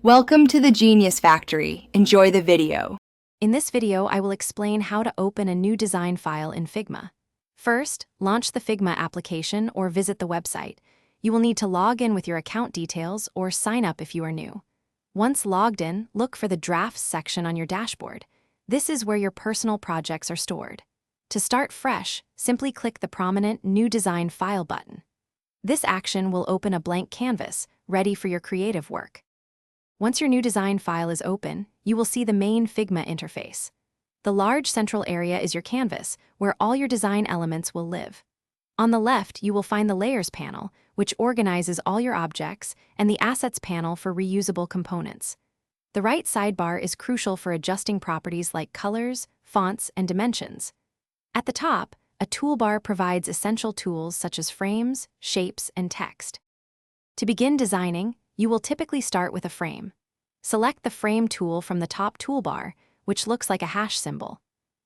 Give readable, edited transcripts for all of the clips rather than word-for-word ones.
Welcome to the Genius Factory. Enjoy the video. In this video, I will explain how to open a new design file in Figma. First, launch the Figma application or visit the website. You will need to log in with your account details or sign up if you are new. Once logged in, look for the Drafts section on your dashboard. This is where your personal projects are stored. To start fresh, simply click the prominent New Design File button. This action will open a blank canvas, ready for your creative work. Once your new design file is open, you will see the main Figma interface. The large central area is your canvas, where all your design elements will live. On the left, you will find the Layers panel, which organizes all your objects, and the Assets panel for reusable components. The right sidebar is crucial for adjusting properties like colors, fonts, and dimensions. At the top, a toolbar provides essential tools such as frames, shapes, and text. To begin designing, you will typically start with a frame. Select the Frame tool from the top toolbar, which looks like a hash symbol.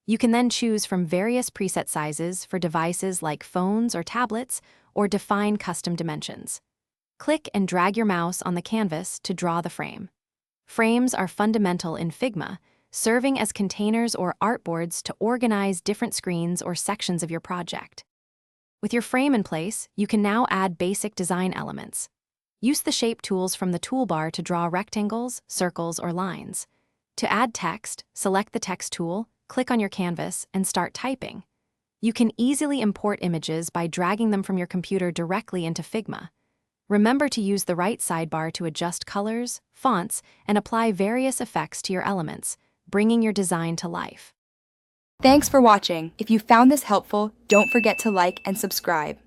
You can then choose from various preset sizes for devices like phones or tablets, or define custom dimensions. Click and drag your mouse on the canvas to draw the frame. Frames are fundamental in Figma, serving as containers or artboards to organize different screens or sections of your project. With your frame in place, you can now add basic design elements. Use the Shape tools from the toolbar to draw rectangles, circles, or lines. To add text, select the Text tool, click on your canvas, and start typing. You can easily import images by dragging them from your computer directly into Figma. Remember to use the right sidebar to adjust colors, fonts, and apply various effects to your elements, bringing your design to life. Thanks for watching. If you found this helpful, don't forget to like and subscribe.